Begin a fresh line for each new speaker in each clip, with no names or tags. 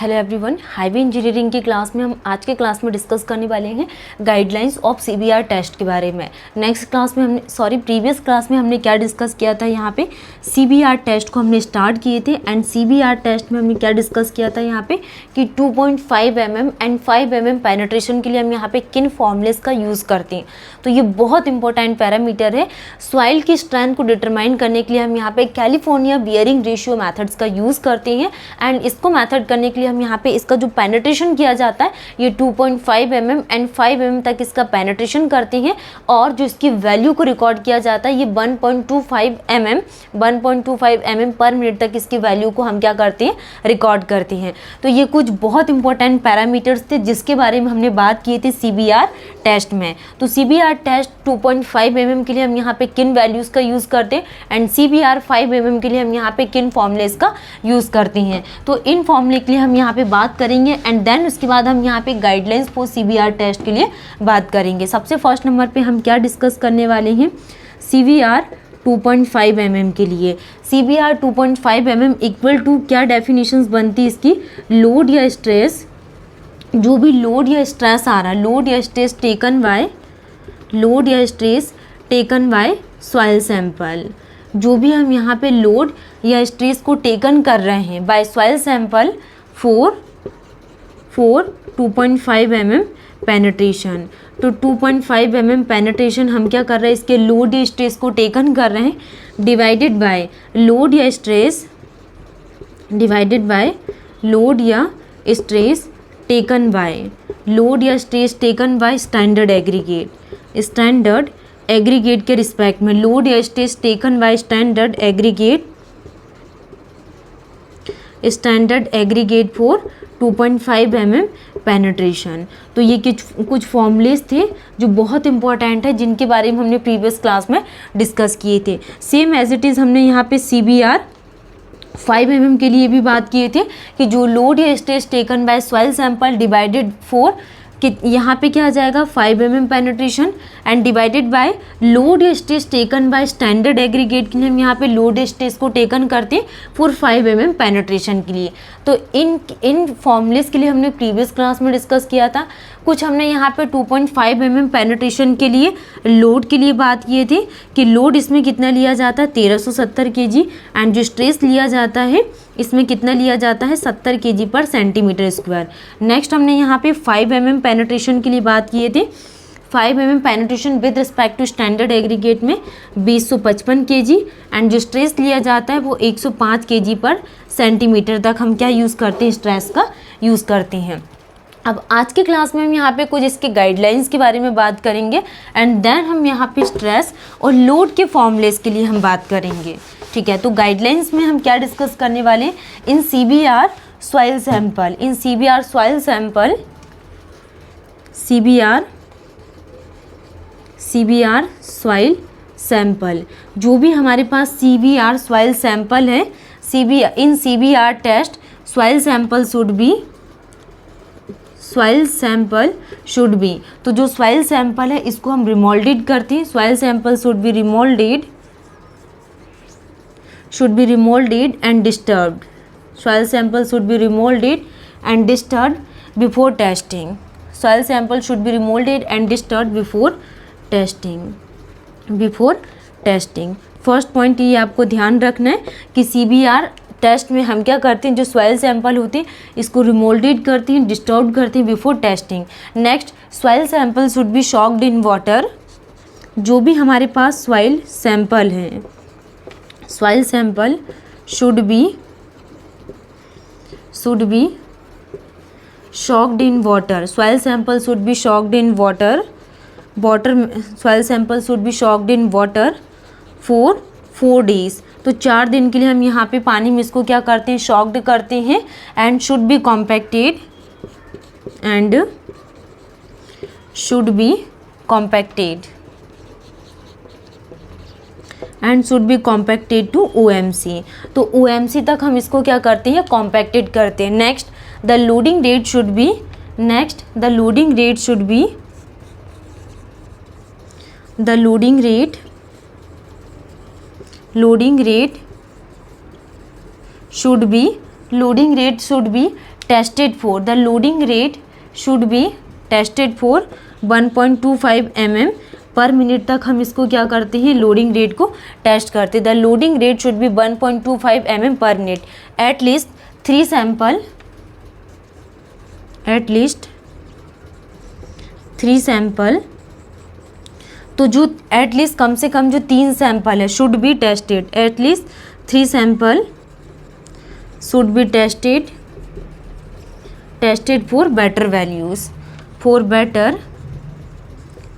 Hello everyone, highway engineering की class में हम आज के क्लास में डिस्कस करने वाले हैं गाइडलाइंस ऑफ सीबीआर टेस्ट के बारे में। नेक्स्ट क्लास में प्रीवियस क्लास में हमने क्या डिस्कस किया था, यहाँ पे सीबीआर टेस्ट को हमने स्टार्ट किए थे। एंड सीबीआर टेस्ट में हमने क्या डिस्कस किया था यहाँ पे कि 2.5 mm एंड 5 mm पेनिट्रेशन के लिए हम यहाँ पे किन फॉर्मूलेस का यूज़ करते हैं। तो ये बहुत इंपॉर्टेंट पैरामीटर है। सॉइल की स्ट्रेंथ को डिटरमाइन करने के लिए हम यहाँ पे कैलिफोर्निया बियरिंग रेशियो मैथड्स का यूज़ करते हैं। एंड इसको मैथड करने के लिए हम यहाँ पे इसका जो पेनिट्रेशन किया जाता है ये 2.5 mm एंड 5 mm तक इसका पेनिट्रेशन करते हैं। और जो इसकी वैल्यू को रिकॉर्ड किया जाता है ये 1.25 mm पर मिनट तक इसकी वैल्यू को हम क्या करते हैं, रिकॉर्ड करते हैं। तो ये कुछ बहुत इंपॉर्टेंट पैरामीटर्स थे जिसके बारे में हमने बात की थी सीबीआर टेस्ट में। तो सीबीआर टेस्ट 2.5 mm के लिए हम यहाँ पे किन वैल्यूज़ का यूज़ करते हैं एंड सीबीआर 5 mm के लिए हम यहाँ पे किन फॉर्मूलेस का यूज़ करते हैं। तो इन फॉर्मूले के लिए हम यहाँ पे बात करेंगे एंड देन उसके बाद हम यहाँ पे गाइडलाइंस फॉर सीबीआर टेस्ट के लिए बात करेंगे। सबसे फर्स्ट नंबर पे हम क्या डिस्कस करने वाले हैं, सीबीआर 2.5 mm के लिए। सीबीआर 2.5 mm इक्वल टू क्या डेफिनेशंस बनती है इसकी, लोड या स्ट्रेस, जो भी लोड या स्ट्रेस आ रहा है, लोड या stress taken by soil sample. जो भी हम यहाँ पे लोड या स्ट्रेस को टेकन कर रहे हैं by soil sample for 2.5 mm penetration. तो 2.5 mm पेनिट्रेशन हम क्या कर रहे हैं, इसके लोड या स्ट्रेस को टेकन कर रहे हैं, डिवाइडेड बाय लोड या stress taken by standard aggregate के रिस्पेक्ट में, लोड या stress taken by standard aggregate for 2.5 mm penetration. तो ये कुछ फॉर्मूलेस थे जो बहुत इंपॉर्टेंट है जिनके बारे में हमने प्रीवियस क्लास में डिस्कस किए थे। सेम एज इट इज़ हमने यहाँ पे सीबीआर 5 mm के लिए भी बात किए थे कि जो लोड या stress taken by soil sample divided for कि यहाँ पे क्या आ जाएगा 5 mm penetration and divided by load या stress taken by standard aggregate के लिए हम यहाँ पे लोड या स्ट्रेस को टेकन करते हैं फॉर 5 mm पेनिट्रेशन के लिए। तो इन फॉर्मूलेस के लिए हमने प्रीवियस क्लास में डिस्कस किया था। कुछ हमने यहाँ पे 2.5 mm पेनिट्रेशन के लिए लोड के लिए बात किए थे कि लोड इसमें कितना लिया जाता है 1370 kg एंड जो स्ट्रेस लिया जाता है इसमें कितना लिया जाता है 70 kg per centimetre square. Next हमने यहाँ पे 5 mm पेनिट्रेशन के लिए बात किए थे। 5 mm penetration with respect to standard aggregate में 255 kg एंड जो स्ट्रेस लिया जाता है वो 105 kg पर सेंटीमीटर तक हम क्या यूज़ करते हैं, स्ट्रेस का यूज़ करते हैं। अब आज के क्लास में हम यहाँ पे कुछ इसके गाइडलाइंस के बारे में बात करेंगे एंड देन हम यहाँ पे स्ट्रेस और लोड के फॉर्मूलेस के लिए हम बात करेंगे। ठीक है, तो गाइडलाइंस में हम क्या डिस्कस करने वाले हैं, इन सीबीआर सॉइल सैंपल, जो भी हमारे पास सीबीआर सॉइल सैंपल है, in CBR test soil sample should be. तो जो सॉइल सैंपल है इसको हम रिमोल्डेड करते हैं। Soil sample should B remolded and disturbed. Soil sample should be remolded and disturbed before testing. Soil sample should be remolded and disturbed before testing. First point ये आपको ध्यान रखना है कि सीबीआर टेस्ट में हम क्या करते हैं, जो सॉइल सैंपल होते हैं इसको रिमोल्डेड करते हैं, डिस्टर्ब करते हैं before testing. Next, soil sample should be shocked in water. जो भी हमारे पास सॉइल सैंपल हैं, soil sample should be shocked in water. Soil sample should be shocked in water. Soil sample should be shocked in water for 4 days. तो 4 दिन के लिए हम यहाँ पे पानी में इसको क्या करते हैं, शॉक्ड करते हैं and should be compacted to OMC। तो OMC तक हम इसको क्या करते हैं, कॉम्पैक्टेड करते हैं। Next, the loading rate should be tested for, the loading rate should be tested for 1.25 mm पर मिनट तक हम इसको क्या करते हैं, लोडिंग रेट को टेस्ट करते हैं। The loading rate should be 1.25 mm पर minute at least 3 sample, at least 3 sample. तो जो एटलीस्ट कम से कम जो 3 सैंपल है should be tested, at least 3 sample should be tested for better values, for better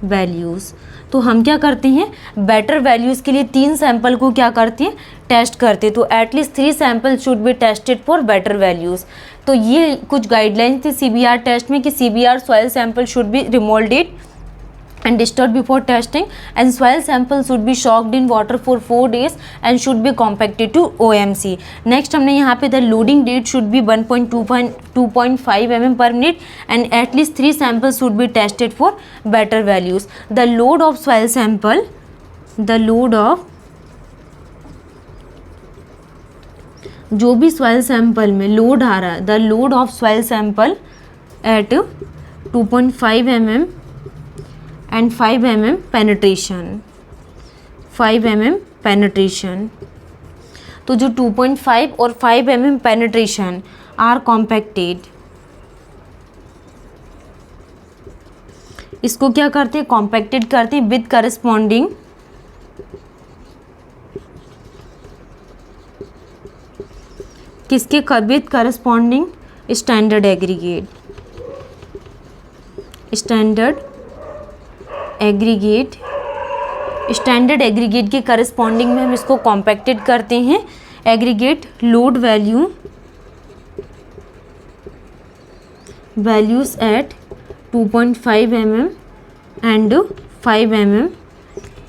values. तो हम क्या करते हैं, बेटर वैल्यूज़ के लिए 3 सैंपल को क्या करते हैं, टेस्ट करते हैं। तो at least 3 sample should be tested for better values. तो ये कुछ गाइडलाइंस थी CBR टेस्ट में कि CBR soil sample should B remoulded and disturbed before testing, and soil sample should be soaked in water for 4 days and should be compacted to OMC. Next हमने यहाँ पे the loading rate should be 1.2.5 mm per minute and at least 3 samples should be tested for better values. The load of soil sample, the load of जो भी soil sample में load आ रहा है, the load of soil sample at 2.5 mm and 5 mm penetration, 5 mm penetration। तो जो 2.5 और 5 mm penetration are compacted, इसको क्या करते हैं, compacted करते हैं with corresponding किसके, with corresponding standard aggregate, standard aggregate के करस्पॉन्डिंग में हम इसको कॉम्पैक्टेड करते हैं। Aggregate load values at 2.5 mm and 5 mm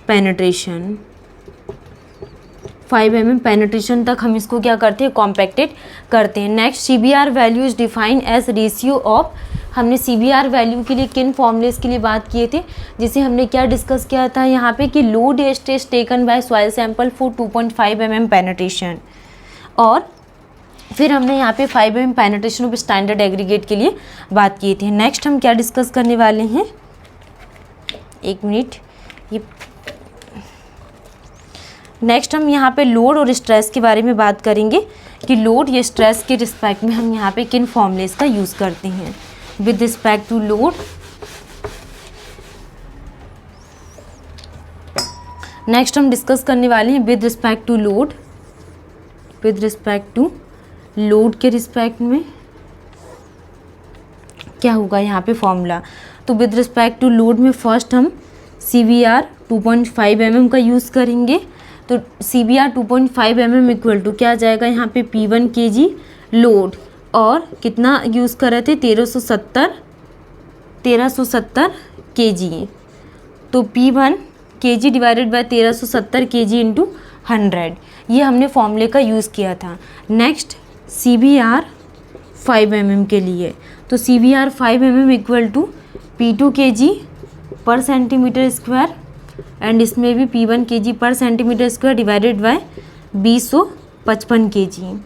penetration, 5 mm penetration तक हम इसको क्या करते हैं, कॉम्पैक्टेड करते हैं। Next CBR value is define as ratio of, हमने CBR वैल्यू के लिए किन फॉर्मूलेस के लिए बात किए थे, जिसे हमने क्या डिस्कस किया था यहाँ पे कि load test taken by soil sample for 2.5 mm penetration, और फिर हमने यहाँ पे 5 mm penetration of standard aggregate के लिए बात की थी। नेक्स्ट हम क्या डिस्कस करने वाले हैं, एक मिनट, ये नेक्स्ट हम यहाँ पे लोड और स्ट्रेस के बारे में बात करेंगे कि लोड या स्ट्रेस के रिस्पेक्ट में हम यहाँ पे किन फॉर्मूलेस का यूज़ करते हैं। With respect to load, next हम डिस्कस करने वाले हैं with respect to load, with respect to load के रिस्पेक्ट में क्या होगा यहाँ पे फॉर्मूला। तो विद रिस्पेक्ट टू लोड में फर्स्ट हम CBR 2.5 mm का यूज़ करेंगे। तो CBR 2.5 mm इक्वल टू क्या आ जाएगा यहाँ पे P1 kg लोड, और कितना यूज़ कर रहे थे 1370 kg। तो P1 kg divided by 1370 kg into 100, ये हमने फॉर्मूले का यूज़ किया था। नेक्स्ट CBR 5 mm के लिए, तो CBR 5 mm equal to P2 kg per centimetre square, and इसमें भी P1 kg per centimetre square divided by 2055 kg,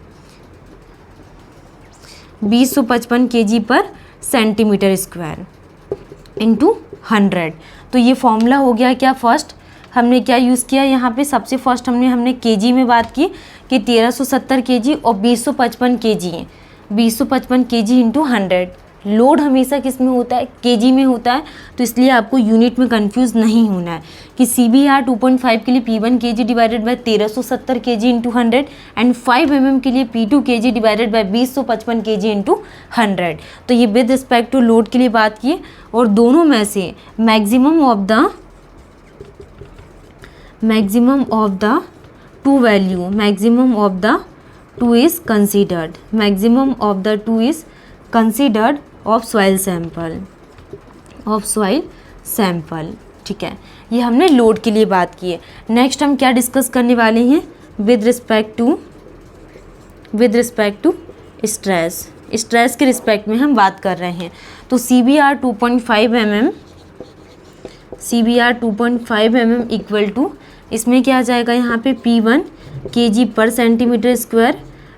2055 kg per centimetre square into 100। तो ये फॉर्मूला हो गया क्या, फर्स्ट हमने क्या यूज़ किया यहाँ पे, सबसे फर्स्ट हमने केजी में बात की कि 1370 kg और 2055 kg है, 2055 kg इंटू 100। लोड हमेशा किस में होता है, केजी में होता है, तो इसलिए आपको यूनिट में कंफ्यूज नहीं होना है कि CBR 2.5 के लिए P1 kg divided by 1370 kg into 100 and 5 mm के लिए P2 kg divided by 2055 kg into 100। तो ये विद रिस्पेक्ट टू लोड के लिए बात की, और दोनों में से maximum of the two value, maximum of the two is considered, maximum of the two is considered of soil sample, ठीक है। ये हमने लोड के लिए बात की है। नेक्स्ट हम क्या डिस्कस करने वाले हैं, विद रिस्पेक्ट टू स्ट्रेस के रिस्पेक्ट में हम बात कर रहे हैं। तो CBR 2.5 mm इक्वल टू, इसमें क्या आ जाएगा यहाँ पे P1 kg per centimetre square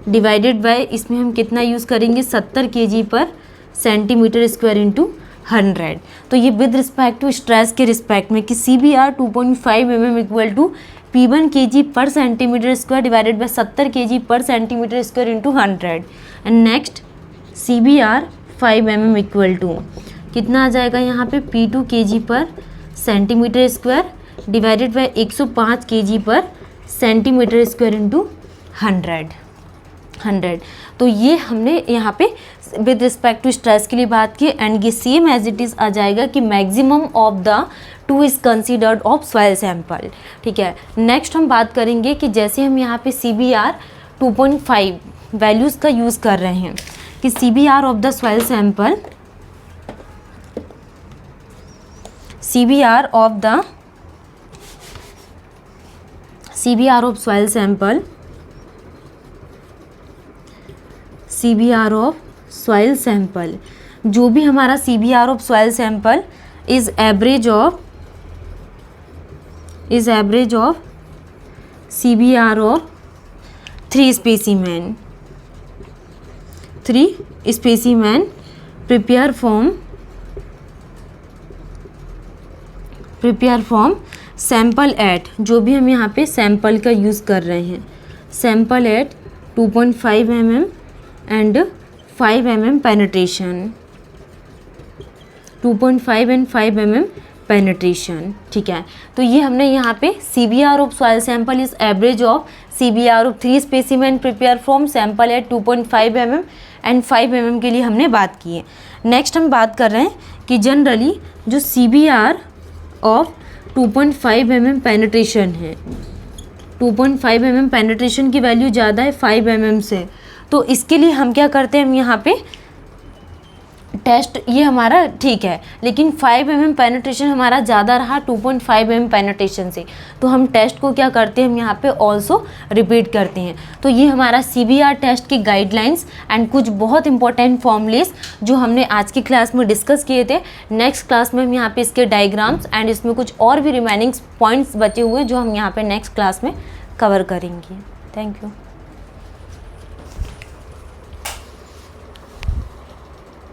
divided bye इसमें हम कितना यूज़ करेंगे 70 kg per centimetre square into 100। तो ये विद रिस्पेक्ट टू स्ट्रेस के रिस्पेक्ट में कि CBR 2.5 mm equal to P1 kg per centimetre square divided by 70 kg per centimetre square into 100। And next CBR 5 mm equal to कितना आ जाएगा यहाँ पे P2 kg per centimetre square divided by 105 kg per centimetre square into 100। तो ये हमने यहाँ पे विद रिस्पेक्ट टू स्ट्रेस के लिए बात की। एंड ये सेम एज इट इज़ आ जाएगा कि maximum of the 2 is considered of soil sample. ठीक है, नेक्स्ट हम बात करेंगे कि जैसे हम यहाँ पे CBR 2.5 वैल्यूज़ का यूज़ कर रहे हैं कि CBR of the soil sample, CBR of soil sample, CBR of soil sample, जो भी हमारा CBR of soil sample is average of CBR of 3 specimen prepare from sample at, जो भी हम यहाँ पे सैंपल का यूज़ कर रहे हैं, sample at 2.5 mm and 5 mm penetration, 2.5 and 5 mm penetration. ठीक है, तो ये हमने यहाँ पे CBR of soil sample is average of CBR of 3 specimen prepare from sample at 2.5 mm and 5 mm के लिए हमने बात की है। नेक्स्ट हम बात कर रहे हैं कि जनरली जो CBR ऑफ 2.5 mm पेनिट्रेशन है, 2.5 mm पेनिट्रेशन की वैल्यू ज़्यादा है 5 mm से, तो इसके लिए हम क्या करते हैं, हम यहाँ पे टेस्ट, ये हमारा ठीक है, लेकिन 5 mm पेनिट्रेशन हमारा ज़्यादा रहा 2.5 mm पेनिट्रेशन से, तो हम टेस्ट को क्या करते हैं, हम यहाँ पे ऑल्सो रिपीट करते हैं। तो ये हमारा CBR टेस्ट की गाइडलाइंस एंड कुछ बहुत इंपॉर्टेंट फॉर्मूलेस जो हमने आज की क्लास में डिस्कस किए थे। नेक्स्ट क्लास में हम यहाँ पे इसके डायग्राम्स एंड इसमें कुछ और भी रिमेनिंग पॉइंट्स बचे हुए जो हम यहाँ पे नेक्स्ट क्लास में कवर करेंगे। Thank you.